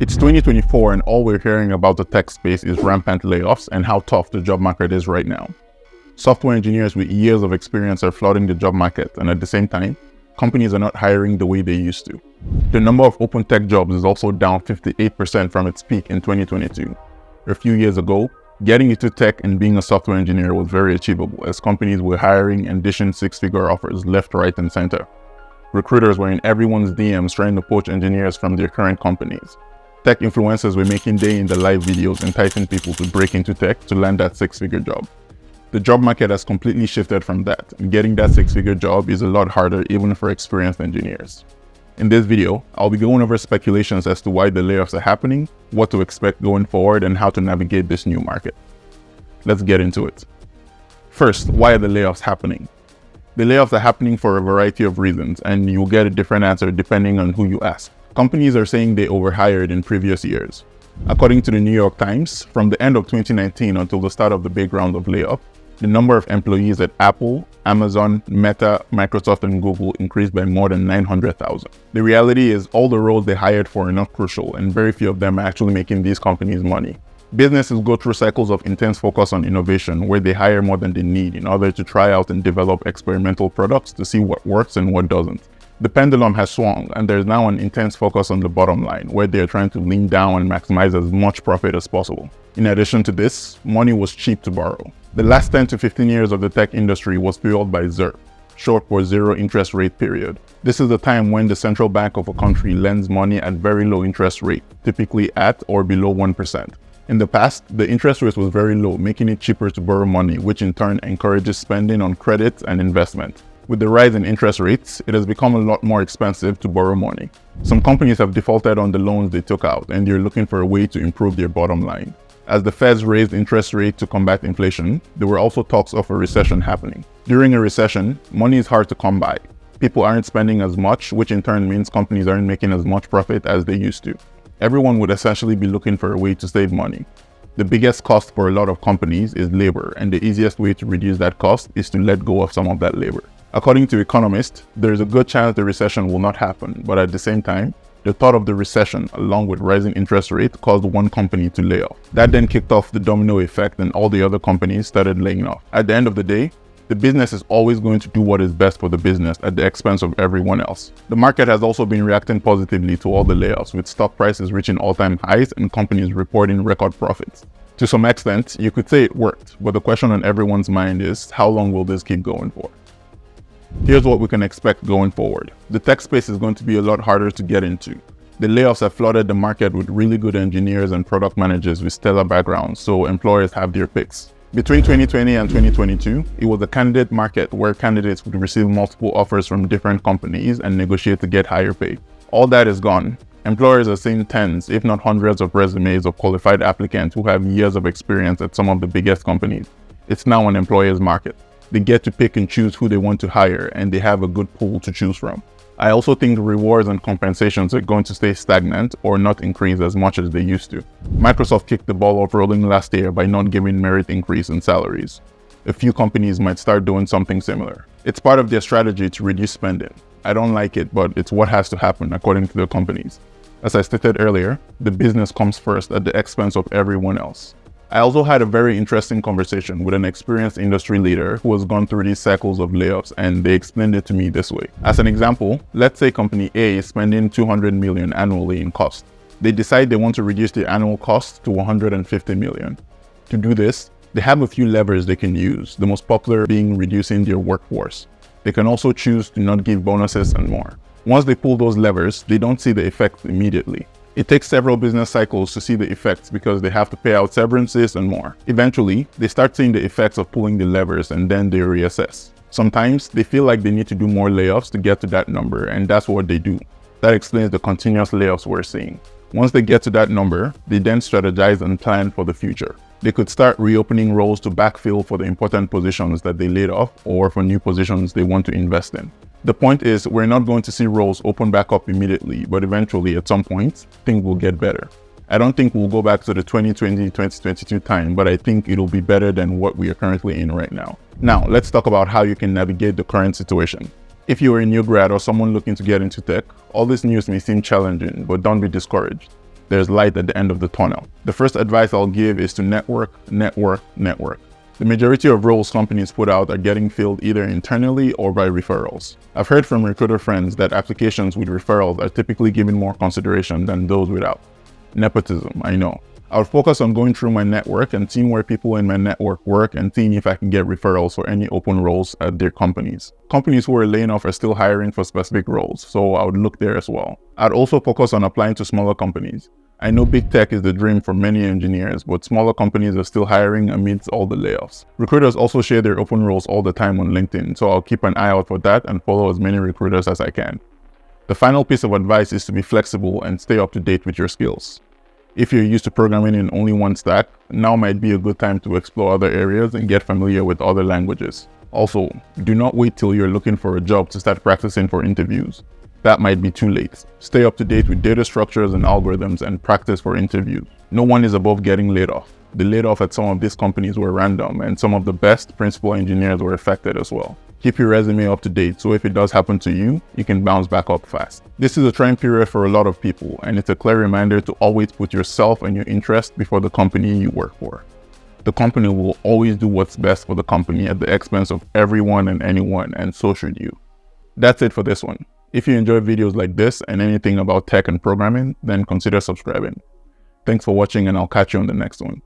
It's 2024 and all we're hearing about the tech space is rampant layoffs and how tough the job market is right now. Software engineers with years of experience are flooding the job market, and at the same time, companies are not hiring the way they used to. The number of open tech jobs is also down 58% from its peak in 2022. A few years ago, getting into tech and being a software engineer was very achievable as companies were hiring and dishing six-figure offers left, right, and center. Recruiters were in everyone's DMs trying to poach engineers from their current companies. Tech influencers were making day-in-the-life videos enticing people to break into tech to land that six-figure job. The job market has completely shifted from that, and getting that six-figure job is a lot harder even for experienced engineers. In this video, I'll be going over speculations as to why the layoffs are happening, what to expect going forward, and how to navigate this new market. Let's get into it. First, why are the layoffs happening? The layoffs are happening for a variety of reasons, and you'll get a different answer depending on who you ask. Companies are saying they overhired in previous years. According to the New York Times, from the end of 2019 until the start of the big round of layoffs, the number of employees at Apple, Amazon, Meta, Microsoft, and Google increased by more than 900,000. The reality is all the roles they hired for are not crucial, and very few of them are actually making these companies money. Businesses go through cycles of intense focus on innovation where they hire more than they need in order to try out and develop experimental products to see what works and what doesn't. The pendulum has swung, and there's now an intense focus on the bottom line, where they're trying to lean down and maximize as much profit as possible. In addition to this, money was cheap to borrow. The last 10 to 15 years of the tech industry was fueled by ZIRP, short for zero interest rate period. This is the time when the central bank of a country lends money at very low interest rate, typically at or below 1%. In the past, the interest rate was very low, making it cheaper to borrow money, which in turn encourages spending on credit and investment. With the rise in interest rates, it has become a lot more expensive to borrow money. Some companies have defaulted on the loans they took out, and they're looking for a way to improve their bottom line. As the Feds raised interest rates to combat inflation, there were also talks of a recession happening. During a recession, money is hard to come by. People aren't spending as much, which in turn means companies aren't making as much profit as they used to. Everyone would essentially be looking for a way to save money. The biggest cost for a lot of companies is labor, and the easiest way to reduce that cost is to let go of some of that labor. According to economists, there is a good chance the recession will not happen, but at the same time, the thought of the recession, along with rising interest rates, caused one company to lay off. That then kicked off the domino effect and all the other companies started laying off. At the end of the day, the business is always going to do what is best for the business at the expense of everyone else. The market has also been reacting positively to all the layoffs, with stock prices reaching all-time highs and companies reporting record profits. To some extent, you could say it worked, but the question on everyone's mind is, how long will this keep going for? Here's what we can expect going forward. The tech space is going to be a lot harder to get into. The layoffs have flooded the market with really good engineers and product managers with stellar backgrounds, so employers have their picks. Between 2020 and 2022, it was a candidate market where candidates would receive multiple offers from different companies and negotiate to get higher pay. All that is gone. Employers are seeing tens, if not hundreds of resumes of qualified applicants who have years of experience at some of the biggest companies. It's now an employer's market. They get to pick and choose who they want to hire, and they have a good pool to choose from. I also think rewards and compensations are going to stay stagnant or not increase as much as they used to. Microsoft kicked the ball off rolling last year by not giving merit increase in salaries. A few companies might start doing something similar. It's part of their strategy to reduce spending. I don't like it, but it's what has to happen according to the companies. As I stated earlier, the business comes first at the expense of everyone else. I also had a very interesting conversation with an experienced industry leader who has gone through these cycles of layoffs, and they explained it to me this way. As an example, let's say company A is spending $200 million annually in cost. They decide they want to reduce their annual cost to $150 million. To do this, they have a few levers they can use, the most popular being reducing their workforce. They can also choose to not give bonuses and more. Once they pull those levers, they don't see the effects immediately. It takes several business cycles to see the effects because they have to pay out severances and more. Eventually, they start seeing the effects of pulling the levers and then they reassess. Sometimes, they feel like they need to do more layoffs to get to that number, and that's what they do. That explains the continuous layoffs we're seeing. Once they get to that number, they then strategize and plan for the future. They could start reopening roles to backfill for the important positions that they laid off or for new positions they want to invest in. The point is, we're not going to see roles open back up immediately, but eventually, at some point, things will get better. I don't think we'll go back to the 2020-2022 time, but I think it'll be better than what we are currently in right now. Now, let's talk about how you can navigate the current situation. If you are a new grad or someone looking to get into tech, all this news may seem challenging, but don't be discouraged. there's light at the end of the tunnel. The first advice I'll give is to network, network, network. The majority of roles companies put out are getting filled either internally or by referrals. I've heard from recruiter friends that applications with referrals are typically given more consideration than those without. Nepotism, I know. I'll focus on going through my network and seeing where people in my network work and seeing if I can get referrals for any open roles at their companies. Companies who are laying off are still hiring for specific roles, so I would look there as well. I'd also focus on applying to smaller companies. I know big tech is the dream for many engineers, but smaller companies are still hiring amidst all the layoffs. Recruiters also share their open roles all the time on LinkedIn, so I'll keep an eye out for that and follow as many recruiters as I can. The final piece of advice is to be flexible and stay up to date with your skills. If you're used to programming in only one stack, now might be a good time to explore other areas and get familiar with other languages. Also, do not wait till you're looking for a job to start practicing for interviews. That might be too late. Stay up to date with data structures and algorithms and practice for interviews. No one is above getting laid off. The laid off at some of these companies were random, and some of the best principal engineers were affected as well. Keep your resume up to date, so if it does happen to you, you can bounce back up fast. This is a trying period for a lot of people, and it's a clear reminder to always put yourself and your interest before the company you work for. The company will always do what's best for the company at the expense of everyone and anyone, and so should you. That's it for this one. If you enjoy videos like this and anything about tech and programming, then consider subscribing. Thanks for watching, and I'll catch you on the next one.